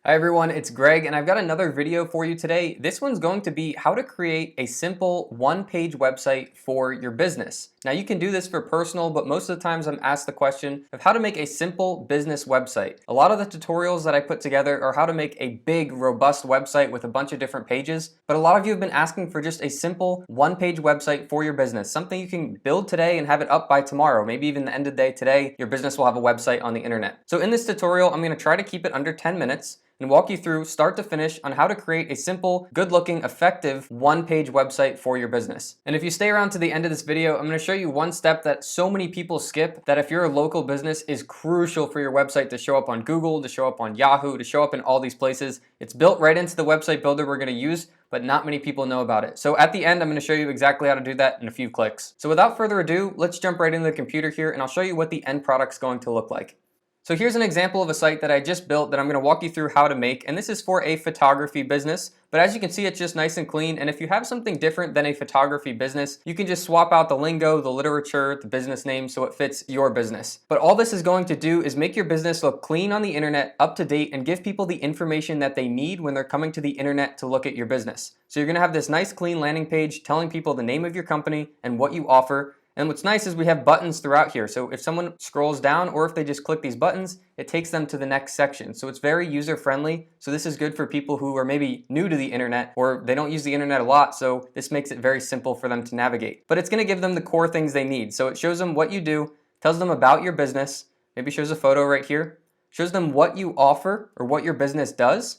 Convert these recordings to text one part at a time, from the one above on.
Hi everyone, it's Greg and I've got another video for you today. This one's going to be how to create a simple one-page website for your business. Now you can do this for personal, but most of the times I'm asked the question of how to make a simple business website. A lot of the tutorials that I put together are how to make a big, robust website with a bunch of different pages, but a lot of you have been asking for just a simple one-page website for your business, something you can build today and have it up by tomorrow, maybe even the end of the day today, your business will have a website on the internet. So in this tutorial, I'm gonna try to keep it under 10 minutes and walk you through start to finish on how to create a simple, good-looking, effective one-page website for your business. And if you stay around to the end of this video, I'm going to show you one step that so many people skip that if you're a local business is crucial for your website to show up on Google, to show up on Yahoo, to show up in all these places. It's built right into the website builder we're going to use, but not many people know about it. So at the end, I'm going to show you exactly how to do that in a few clicks. So without further ado, let's jump right into the computer here and I'll show you what the end product's going to look like. So here's an example of a site that I just built that I'm going to walk you through how to make, and this is for a photography business, but as you can see, it's just nice and clean, and if you have something different than a photography business, you can just swap out the lingo, the literature, the business name so it fits your business. But all this is going to do is make your business look clean on the internet, up to date, and give people the information that they need when they're coming to the internet to look at your business. So you're going to have this nice clean landing page telling people the name of your company and what you offer. And what's nice is we have buttons throughout here. So if someone scrolls down or if they just click these buttons, it takes them to the next section. So it's very user friendly. So this is good for people who are maybe new to the internet or they don't use the internet a lot. So this makes it very simple for them to navigate. But it's going to give them the core things they need. So it shows them what you do, tells them about your business, maybe shows a photo right here, shows them what you offer or what your business does,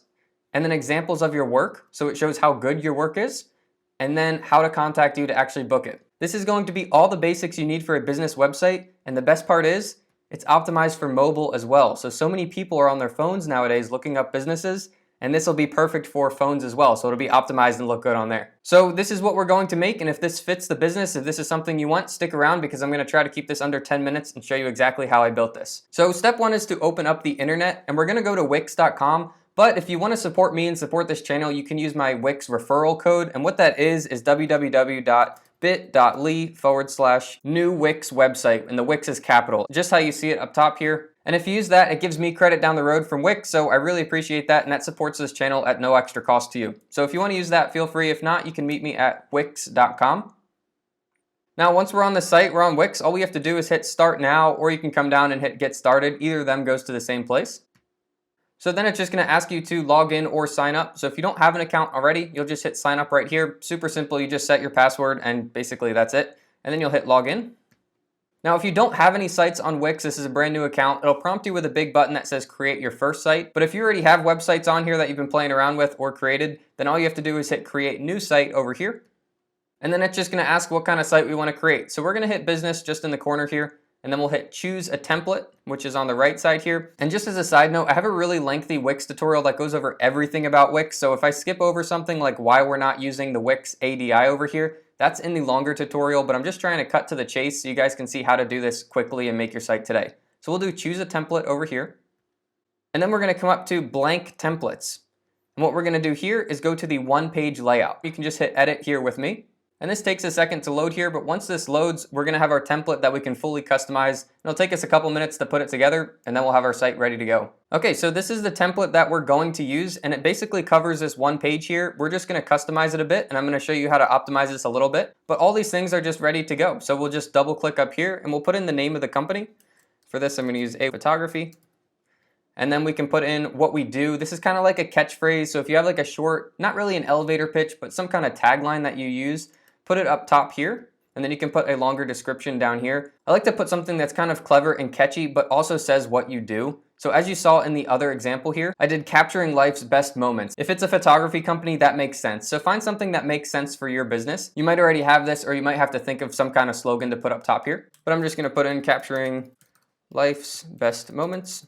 and then examples of your work. So it shows how good your work is, and then how to contact you to actually book it. This is going to be all the basics you need for a business website, and the best part is it's optimized for mobile as well. So many people are on their phones nowadays looking up businesses, and this will be perfect for phones as well. So it'll be optimized and look good on there. So this is what we're going to make, and if this fits the business, if this is something you want, stick around because I'm going to try to keep this under 10 minutes and show you exactly how I built this. So step one is to open up the internet, and we're going to go to Wix.com. But if you want to support me and support this channel, you can use my Wix referral code, and what that is www.bit.ly/new Wix website, and the Wix is capital, just how you see it up top here. And if you use that, it gives me credit down the road from Wix, so I really appreciate that, and that supports this channel at no extra cost to you. So if you want to use that, feel free. If not, you can meet me at wix.com. Now, once we're on the site, we're on Wix, all we have to do is hit Start Now, or you can come down and hit Get Started. Either of them goes to the same place. So then it's just going to ask you to log in or sign up. So if you don't have an account already, you'll just hit sign up right here. Super simple. You just set your password and basically that's it. And then you'll hit log in. Now, if you don't have any sites on Wix, this is a brand new account. It'll prompt you with a big button that says create your first site. But if you already have websites on here that you've been playing around with or created, then all you have to do is hit create new site over here. And then it's just going to ask what kind of site we want to create. So we're going to hit business just in the corner here. And then we'll hit choose a template, which is on the right side here. And just as a side note, I have a really lengthy Wix tutorial that goes over everything about Wix. So if I skip over something like why we're not using the Wix ADI over here, that's in the longer tutorial, but I'm just trying to cut to the chase so you guys can see how to do this quickly and make your site today. So we'll do choose a template over here. And then we're going to come up to blank templates. And what we're going to do here is go to the one-page layout. You can just hit edit here with me. And this takes a second to load here, but once this loads, we're going to have our template that we can fully customize. It'll take us a couple minutes to put it together, and then we'll have our site ready to go. Okay, so this is the template that we're going to use, and it basically covers this one page here. We're just going to customize it a bit, and I'm going to show you how to optimize this a little bit. But all these things are just ready to go. So we'll just double click up here, and we'll put in the name of the company. For this, I'm going to use A Photography. And then we can put in what we do. This is kind of like a catchphrase. So if you have like a short, not really an elevator pitch, but some kind of tagline that you use, put it up top here, and then you can put a longer description down here. I like to put something that's kind of clever and catchy, but also says what you do. So as you saw in the other example here, I did capturing life's best moments. If it's a photography company, that makes sense. So find something that makes sense for your business. You might already have this, or you might have to think of some kind of slogan to put up top here. But I'm just gonna put in capturing life's best moments.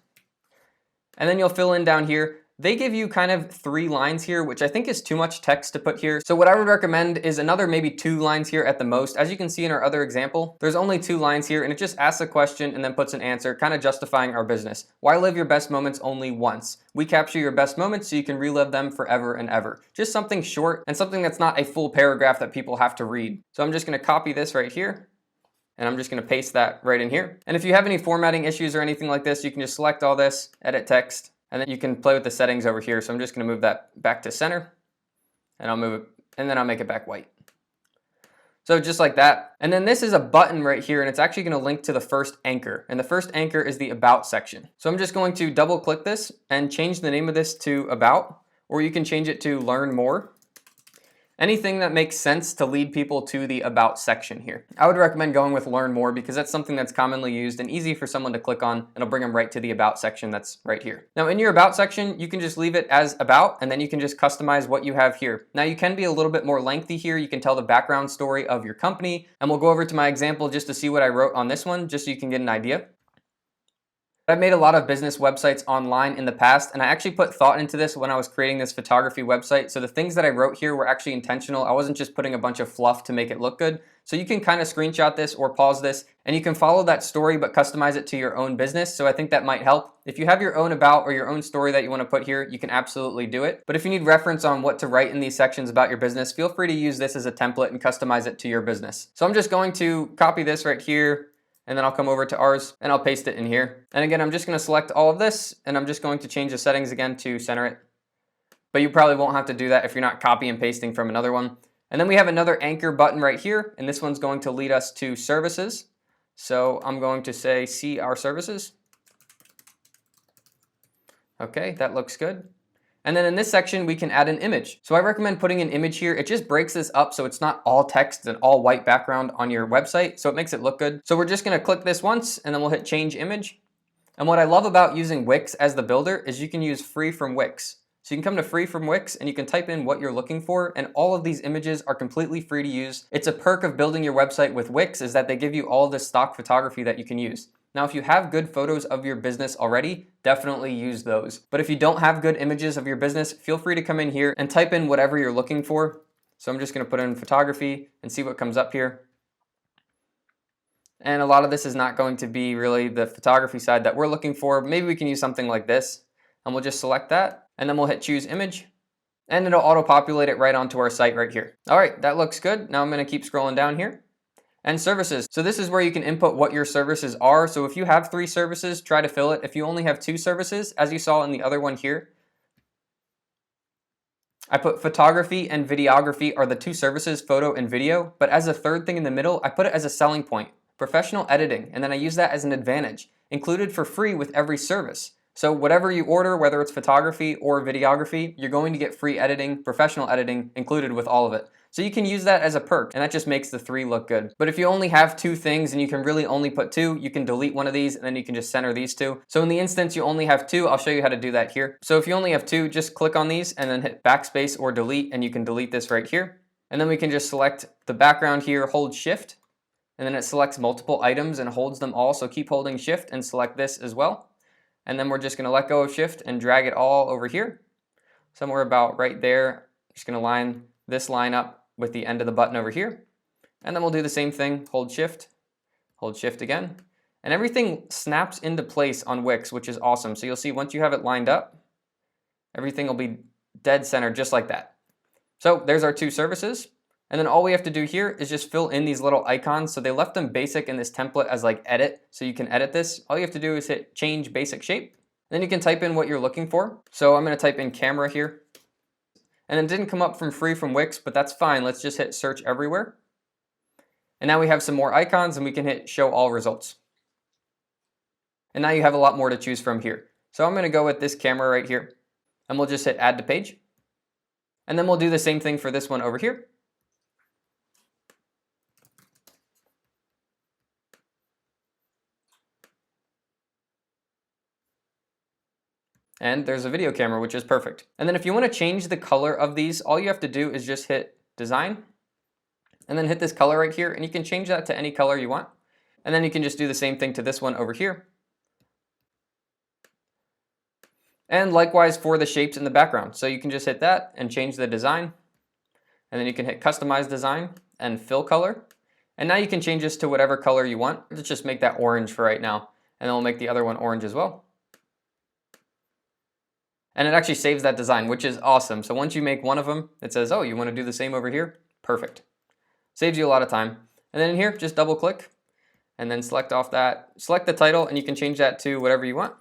And then you'll fill in down here. They give you kind of 3 lines here, which I think is too much text to put here. So what I would recommend is another maybe 2 lines here at the most. As you can see in our other example, there's only 2 lines here, and it just asks a question and then puts an answer, kind of justifying our business. Why live your best moments only once? We capture your best moments so you can relive them forever and ever. Just something short and something that's not a full paragraph that people have to read. So I'm just gonna copy this right here, and I'm just gonna paste that right in here. And if you have any formatting issues or anything like this, you can just select all this, edit text, And then you can play with the settings over here. So I'm just going to move that back to center, and I'll move it, and then I'll make it back white. So just like that. And then this is a button right here, and it's actually going to link to the first anchor. And the first anchor is the About section. So I'm just going to double click this and change the name of this to About, or you can change it to Learn More. Anything that makes sense to lead people to the About section here. I would recommend going with Learn More because that's something that's commonly used and easy for someone to click on. It'll bring them right to the About section that's right here. Now in your About section, you can just leave it as About, and then you can just customize what you have here. Now you can be a little bit more lengthy here. You can tell the background story of your company, and we'll go over to my example just to see what I wrote on this one, just so you can get an idea. I've made a lot of business websites online in the past, and I actually put thought into this when I was creating this photography website. So the things that I wrote here were actually intentional. I wasn't just putting a bunch of fluff to make it look good. So you can kind of screenshot this or pause this, and you can follow that story but customize it to your own business. So I think that might help. If you have your own about or your own story that you want to put here, you can absolutely do it. But if you need reference on what to write in these sections about your business, feel free to use this as a template and customize it to your business. So I'm just going to copy this right here, and then I'll come over to ours and I'll paste it in here. And again, I'm just going to select all of this, and I'm just going to change the settings again to center it. But you probably won't have to do that if you're not copy and pasting from another one. And then we have another anchor button right here, and this one's going to lead us to services. So I'm going to say, see our services. Okay, that looks good. And then in this section, we can add an image. So I recommend putting an image here. It just breaks this up so it's not all text and all white background on your website, so it makes it look good. So we're just gonna click this once, and then we'll hit change image. And what I love about using Wix as the builder is you can use free from Wix. So you can come to free from Wix and you can type in what you're looking for, and all of these images are completely free to use. It's a perk of building your website with Wix is that they give you all this stock photography that you can use. Now, if you have good photos of your business already, definitely use those. But if you don't have good images of your business, feel free to come in here and type in whatever you're looking for. So I'm just gonna put in photography and see what comes up here. And a lot of this is not going to be really the photography side that we're looking for. Maybe we can use something like this, and we'll just select that, and then we'll hit choose image, and it'll auto-populate it right onto our site right here. All right, that looks good. Now I'm gonna keep scrolling down here. And services. So this is where you can input what your services are. So if you have 3 services, try to fill it. If you only have 2 services, as you saw in the other one here, I put photography and videography are the 2 services, photo and video. But as a third thing in the middle, I put it as a selling point, professional editing. And then I use that as an advantage, included for free with every service. So whatever you order, whether it's photography or videography, you're going to get free editing, professional editing included with all of it. So you can use that as a perk, and that just makes the 3 look good. But if you only have 2 things and you can really only put 2, you can delete one of these and then you can just center these 2. So in the instance you only have 2, I'll show you how to do that here. So if you only have 2, just click on these and then hit backspace or delete, and you can delete this right here. And then we can just select the background here, hold shift, and then it selects multiple items and holds them all. So keep holding shift and select this as well. And then we're just gonna let go of shift and drag it all over here. Somewhere about right there. Just gonna line this line up with the end of the button over here. And then we'll do the same thing, hold shift again. And everything snaps into place on Wix, which is awesome. So you'll see once you have it lined up, everything will be dead center just like that. So there's our 2 services. And then all we have to do here is just fill in these little icons. So they left them basic in this template as like edit. So you can edit this. All you have to do is hit change basic shape. Then you can type in what you're looking for. So I'm gonna type in camera here. And it didn't come up from free from Wix, but that's fine. Let's just hit search everywhere. And now we have some more icons, and we can hit show all results. And now you have a lot more to choose from here. So I'm gonna go with this camera right here, and we'll just hit add to page. And then we'll do the same thing for this one over here. And there's a video camera, which is perfect. And then if you want to change the color of these, all you have to do is just hit design and then hit this color right here, and you can change that to any color you want. And then you can just do the same thing to this one over here. And likewise for the shapes in the background. So you can just hit that and change the design. And then you can hit customize design and fill color. And now you can change this to whatever color you want. Let's just make that orange for right now. And then we'll make the other one orange as well. And it actually saves that design, which is awesome. So once you make one of them, it says, oh, you want to do the same over here? Perfect. Saves you a lot of time. And then in here, just double click and then select off that. Select the title, and you can change that to whatever you want.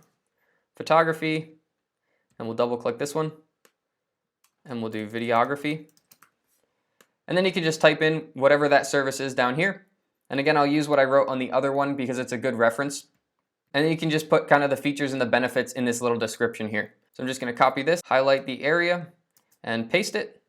Photography. and we'll double click this one, and we'll do videography. And then you can just type in whatever that service is down here. And again, I'll use what I wrote on the other one because it's a good reference. And then you can just put kind of the features and the benefits in this little description here. So I'm just going to copy this, highlight the area, and paste it.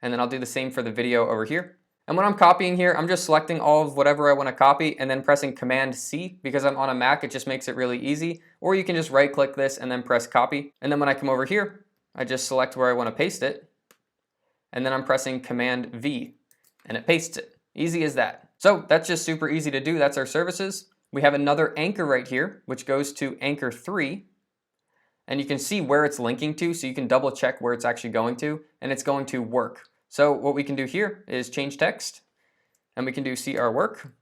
And then I'll do the same for the video over here. And when I'm copying here, I'm just selecting all of whatever I want to copy and then pressing Command C. Because I'm on a Mac, it just makes it really easy. Or you can just right click this and then press copy. And then when I come over here, I just select where I want to paste it. And then I'm pressing Command V and it pastes it. Easy as that. So that's just super easy to do. That's our services. We have another anchor right here, which goes to anchor 3. And you can see where it's linking to, so you can double check where it's actually going to, and it's going to work. So what we can do here is change text, and we can do CR work.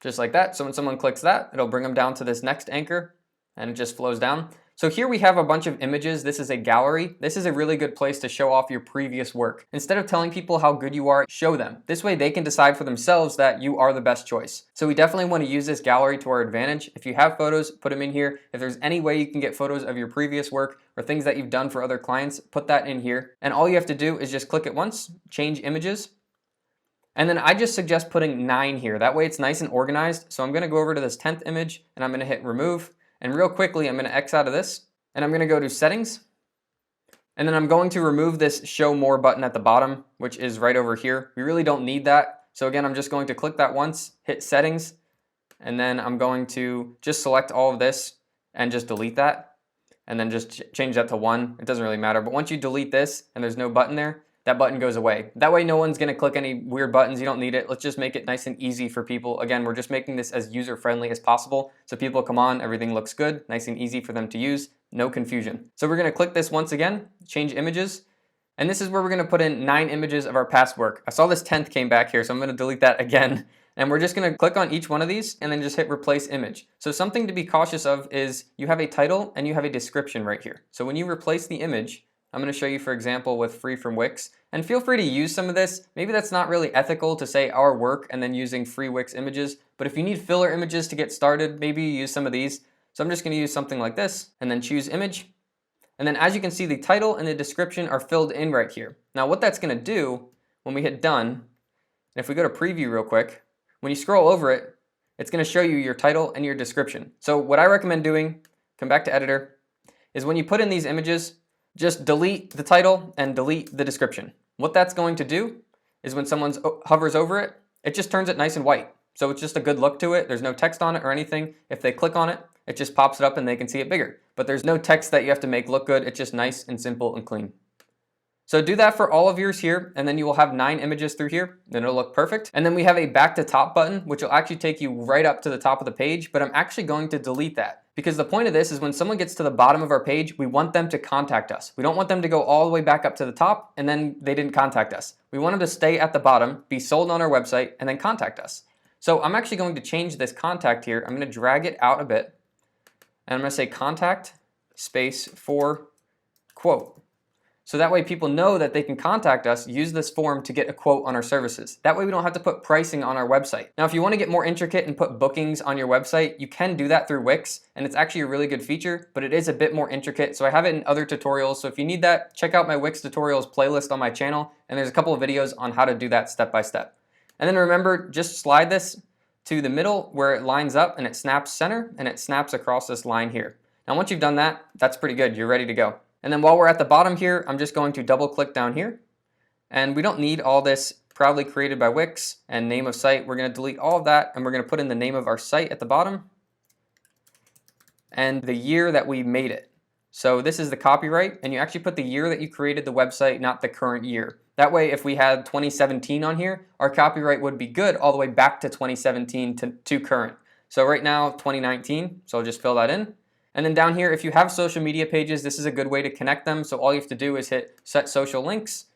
Just like that. So when someone clicks that, it'll bring them down to this next anchor, and it just flows down. So here we have a bunch of images. This is a gallery. This is a really good place to show off your previous work. Instead of telling people how good you are, show them. This way they can decide for themselves that you are the best choice. So we definitely want to use this gallery to our advantage. If you have photos, put them in here. If there's any way you can get photos of your previous work or things that you've done for other clients, put that in here. And all you have to do is just click it once, change images. And then I just suggest putting 9 here. That way it's nice and organized. So I'm going to go over to this 10th image and I'm going to hit remove. And real quickly, I'm going to X out of this, and I'm going to go to settings, and then I'm going to remove this show more button at the bottom, which is right over here. We really don't need that. So again, I'm just going to click that once, hit settings, and then I'm going to just select all of this and just delete that, and then just change that to 1. It doesn't really matter, but once you delete this and there's no button there, that button goes away. That way no one's going to click any weird buttons. You don't need it. Let's just make it nice and easy for people. Again, we're just making this as user-friendly as possible. So people come on, everything looks good, nice and easy for them to use, no confusion. So we're going to click this once again, change images. And this is where we're going to put in 9 images of our past work. I saw this 10th came back here, so I'm going to delete that again. And we're just going to click on each one of these and then just hit replace image. So something to be cautious of is you have a title and you have a description right here. So when you replace the image, I'm going to show you, for example, with free from Wix. And feel free to use some of this. Maybe that's not really ethical to say our work and then using free Wix images. But if you need filler images to get started, maybe you use some of these. So I'm just going to use something like this and then choose image. And then as you can see, the title and the description are filled in right here. Now what that's going to do when we hit done, and if we go to preview real quick, when you scroll over it, it's going to show you your title and your description. So what I recommend doing, come back to editor, is when you put in these images, just delete the title and delete the description. What that's going to do is when someone hovers over it, it just turns it nice and white. So it's just a good look to it. There's no text on it or anything. If they click on it, it just pops it up and they can see it bigger. But there's no text that you have to make look good. It's just nice and simple and clean. So do that for all of yours here, and then you will have 9 images through here, then it'll look perfect. And then we have a back to top button, which will actually take you right up to the top of the page, but I'm actually going to delete that. Because the point of this is when someone gets to the bottom of our page, we want them to contact us. We don't want them to go all the way back up to the top and then they didn't contact us. We want them to stay at the bottom, be sold on our website, and then contact us. So I'm actually going to change this contact here. I'm going to drag it out a bit, and I'm going to say contact space for quote. So that way people know that they can contact us, use this form to get a quote on our services. That way we don't have to put pricing on our website. Now, if you want to get more intricate and put bookings on your website, you can do that through Wix, and it's actually a really good feature, but it is a bit more intricate. So I have it in other tutorials. So if you need that, check out my Wix tutorials playlist on my channel, and there's a couple of videos on how to do that step by step. And then remember, just slide this to the middle where it lines up and it snaps center and it snaps across this line here. Now, once you've done that, that's pretty good. You're ready to go. And then while we're at the bottom here, I'm just going to double click down here. And we don't need all this proudly created by Wix and name of site. We're going to delete all of that, and we're going to put in the name of our site at the bottom and the year that we made it. So this is the copyright, and you actually put the year that you created the website, not the current year. That way, if we had 2017 on here, our copyright would be good all the way back to 2017 to current. So right now, 2019, so I'll just fill that in. And then down here, if you have social media pages, this is a good way to connect them. So all you have to do is hit set social links.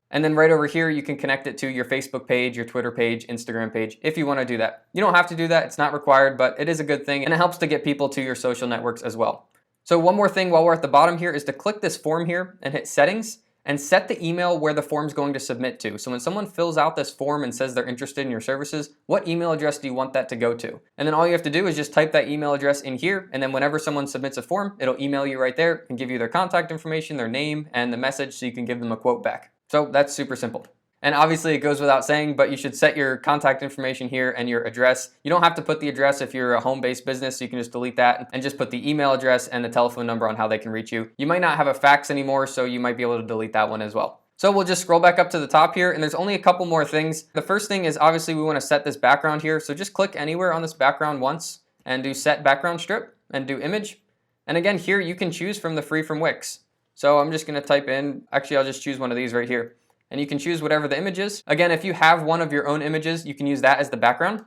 And then right over here, you can connect it to your Facebook page, your Twitter page, Instagram page, if you want to do that. You don't have to do that. It's not required, but it is a good thing. And it helps to get people to your social networks as well. So one more thing while we're at the bottom here is to click this form here and hit settings. and set the email where the form's going to submit to. So when someone fills out this form and says they're interested in your services, what email address do you want that to go to? And then all you have to do is just type that email address in here, and then whenever someone submits a form, it'll email you right there and give you their contact information, their name, and the message so you can give them a quote back. So that's super simple. And obviously it goes without saying, but you should set your contact information here and your address. You don't have to put the address if you're a home-based business, so you can just delete that and just put the email address and the telephone number on how they can reach you. You might not have a fax anymore, so you might be able to delete that one as well. So we'll just scroll back up to the top here, and there's only a couple more things. The first thing is obviously we want to set this background here, so just click anywhere on this background once and do set background strip and do image. And again, here you can choose from the free from Wix. So I'm just going to type in, actually I'll just choose one of these right here. And you can choose whatever the image is. Again, if you have one of your own images, you can use that as the background.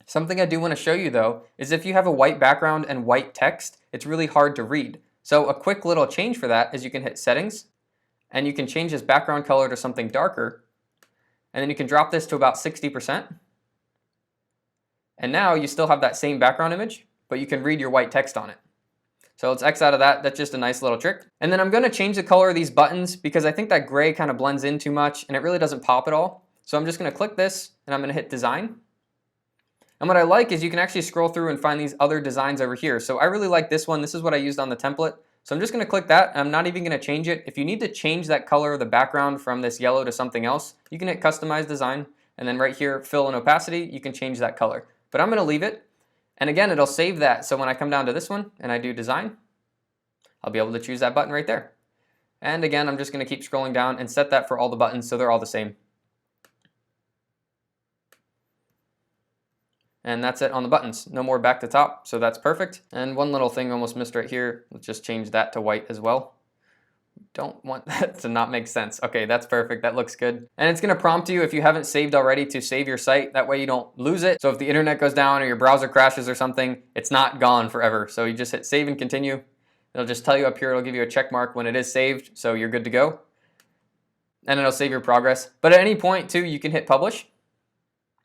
Something I do want to show you though, is if you have a white background and white text, it's really hard to read. So a quick little change for that is you can hit settings, and you can change this background color to something darker, and then you can drop this to about 60%. And now you still have that same background image, but you can read your white text on it. So let's X out of that. That's just a nice little trick. And then I'm going to change the color of these buttons because I think that gray kind of blends in too much and it really doesn't pop at all. So I'm just going to click this and I'm going to hit design. And what I like is you can actually scroll through and find these other designs over here. So I really like this one. This is what I used on the template. So I'm just going to click that. I'm not even going to change it. If you need to change that color of the background from this yellow to something else, you can hit customize design. And then right here, fill and opacity, you can change that color. But I'm going to leave it. And again, it'll save that. So when I come down to this one and I do design, I'll be able to choose that button right there. And again, I'm just going to keep scrolling down and set that for all the buttons so they're all the same. And that's it on the buttons. No more back to top, so that's perfect. And one little thing I almost missed right here. Let's just change that to white as well. Don't want that to not make sense. Okay, that's perfect. That looks good. And it's going to prompt you if you haven't saved already to save your site. That way you don't lose it. So if the internet goes down or your browser crashes or something, it's not gone forever. So you just hit save and continue. It'll just tell you up here, it'll give you a check mark when it is saved, so you're good to go. And it'll save your progress. But at any point too, you can hit publish.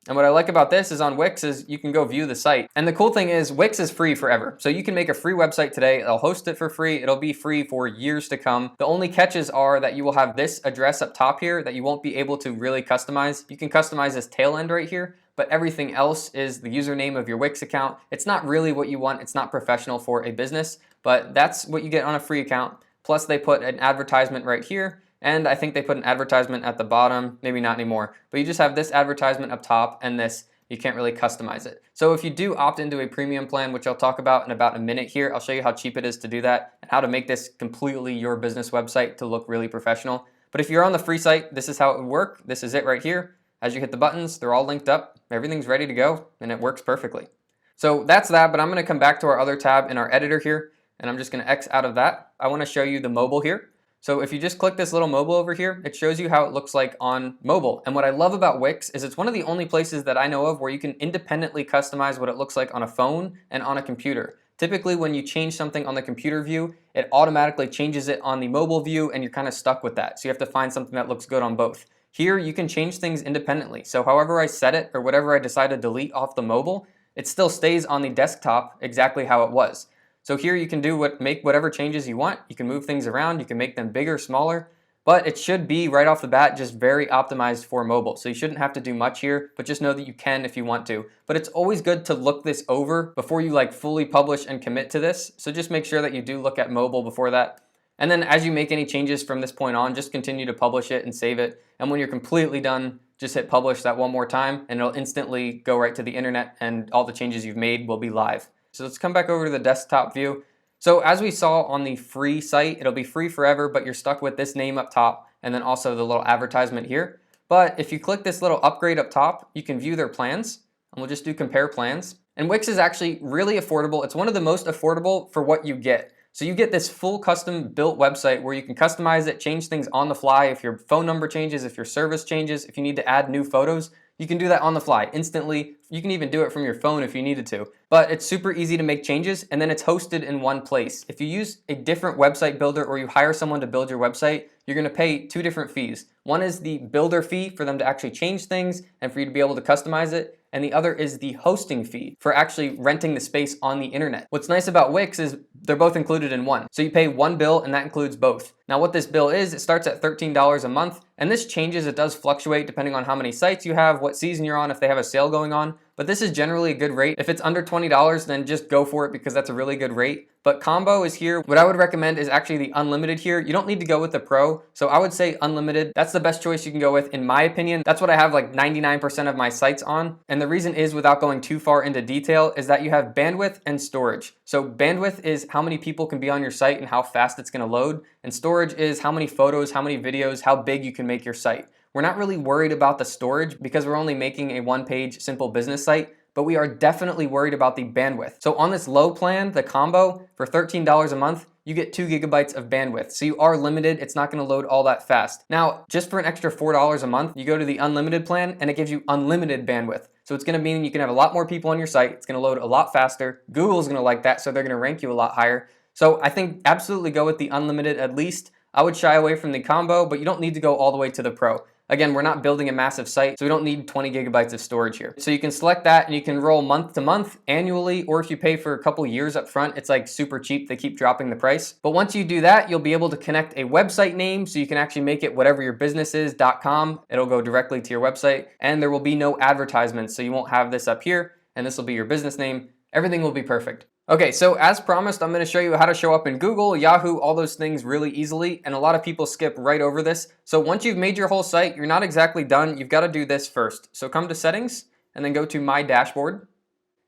And what I like about this is on Wix is you can go view the site. And the cool thing is Wix is free forever. So you can make a free website today. They'll host it for free. It'll be free for years to come. The only catches are that you will have this address up top here that you won't be able to really customize. You can customize this tail end right here, but everything else is the username of your Wix account. It's not really what you want. It's not professional for a business, but that's what you get on a free account. Plus they put an advertisement right here. And I think they put an advertisement at the bottom, maybe not anymore, but you just have this advertisement up top and this, you can't really customize it. So if you do opt into a premium plan, which I'll talk about in about a minute here, I'll show you how cheap it is to do that and how to make this completely your business website to look really professional. But if you're on the free site, this is how it would work. This is it right here. As you hit the buttons, they're all linked up, everything's ready to go, and it works perfectly. So that's that, but I'm gonna come back to our other tab in our editor here, and I'm just gonna X out of that. I wanna show you the mobile here. So if you just click this little mobile over here, it shows you how it looks like on mobile. And what I love about Wix is it's one of the only places that I know of where you can independently customize what it looks like on a phone and on a computer. Typically when you change something on the computer view, it automatically changes it on the mobile view and you're kind of stuck with that. So you have to find something that looks good on both. Here you can change things independently. So however I set it or whatever I decide to delete off the mobile, it still stays on the desktop exactly how it was. So here you can make whatever changes you want. You can move things around, you can make them bigger, smaller, but it should be right off the bat just very optimized for mobile. So you shouldn't have to do much here, but just know that you can if you want to. But it's always good to look this over before you fully publish and commit to this. So just make sure that you do look at mobile before that. And then as you make any changes from this point on, just continue to publish it and save it. And when you're completely done, just hit publish that one more time and it'll instantly go right to the internet and all the changes you've made will be live. So let's come back over to the desktop view. So as we saw on the free site, it'll be free forever, but you're stuck with this name up top and then also the little advertisement here. But if you click this little upgrade up top, you can view their plans and we'll just do compare plans. And Wix is actually really affordable. It's one of the most affordable for what you get. So you get this full custom built website where you can customize it, change things on the fly. If your phone number changes, if your service changes, if you need to add new photos, you can do that on the fly instantly. You can even do it from your phone if you needed to. But it's super easy to make changes and then it's hosted in one place. If you use a different website builder or you hire someone to build your website, you're gonna pay two different fees. One is the builder fee for them to actually change things and for you to be able to customize it. and the other is the hosting fee for actually renting the space on the internet. What's nice about Wix is they're both included in one. So you pay one bill and that includes both. Now what this bill is, it starts at $13 a month, and this changes, it does fluctuate depending on how many sites you have, what season you're on, if they have a sale going on, but this is generally a good rate. If it's under $20, then just go for it because that's a really good rate. But combo is here. What I would recommend is actually the unlimited here. You don't need to go with the pro, so I would say unlimited. That's the best choice you can go with in my opinion. That's what I have like 99% of my sites on, and the reason is, without going too far into detail, is that you have bandwidth and storage. So bandwidth is how many people can be on your site and how fast it's going to load, and storage is how many photos, how many videos, how big you can make your site. We're not really worried about the storage because we're only making a one-page simple business site, but we are definitely worried about the bandwidth. So on this low plan, the combo, for $13 a month, you get 2 gigabytes of bandwidth. So you are limited, it's not gonna load all that fast. Now, just for an extra $4 a month, you go to the unlimited plan and it gives you unlimited bandwidth. So it's gonna mean you can have a lot more people on your site, it's gonna load a lot faster, Google's gonna like that, so they're gonna rank you a lot higher. So I think absolutely go with the unlimited at least. I would shy away from the combo, but you don't need to go all the way to the pro. Again, we're not building a massive site, so we don't need 20 gigabytes of storage here. So you can select that and you can roll month to month, annually, or if you pay for a couple years up front, it's like super cheap. They keep dropping the price. But once you do that, you'll be able to connect a website name, so you can actually make it whatever your business is, .com. It'll go directly to your website, and there will be no advertisements, so you won't have this up here, and this will be your business name. Everything will be perfect. Okay, so as promised, I'm going to show you how to show up in Google, Yahoo, all those things really easily, and a lot of people skip right over this. So once you've made your whole site, you're not exactly done. You've got to do this first. So come to Settings, and then go to My Dashboard.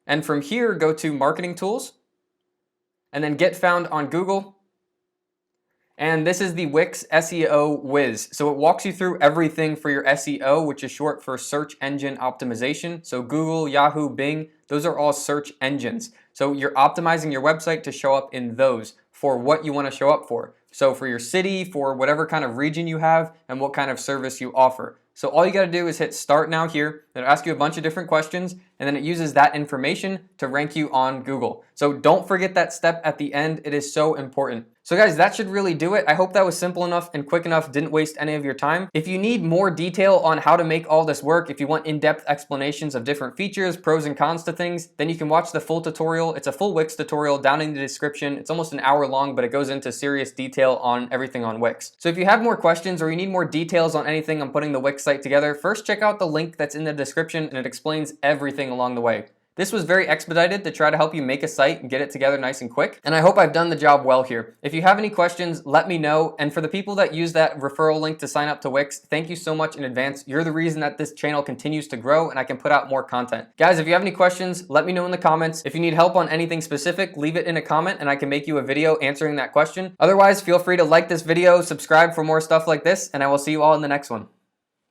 And from here, go to Marketing Tools, and then Get Found on Google. And this is the Wix SEO Whiz. So it walks you through everything for your SEO, which is short for Search Engine Optimization. So Google, Yahoo, Bing, those are all search engines. So you're optimizing your website to show up in those for what you want to show up for. So for your city, for whatever kind of region you have, and what kind of service you offer. So all you got to do is hit Start Now here. It'll ask you a bunch of different questions, and then it uses that information to rank you on Google. So don't forget that step at the end. It is so important. So guys, that should really do it. I hope that was simple enough and quick enough, didn't waste any of your time. If you need more detail on how to make all this work, if you want in-depth explanations of different features, pros and cons to things, then you can watch the full tutorial. It's a full Wix tutorial down in the description. It's almost an hour long, but it goes into serious detail on everything on Wix. So if you have more questions or you need more details on anything on putting the Wix site together, first check out the link that's in the description and it explains everything along the way. This was very expedited to try to help you make a site and get it together nice and quick. And I hope I've done the job well here. If you have any questions, let me know. And for the people that use that referral link to sign up to Wix, thank you so much in advance. You're the reason that this channel continues to grow and I can put out more content. Guys, if you have any questions, let me know in the comments. If you need help on anything specific, leave it in a comment and I can make you a video answering that question. Otherwise, feel free to like this video, subscribe for more stuff like this, and I will see you all in the next one.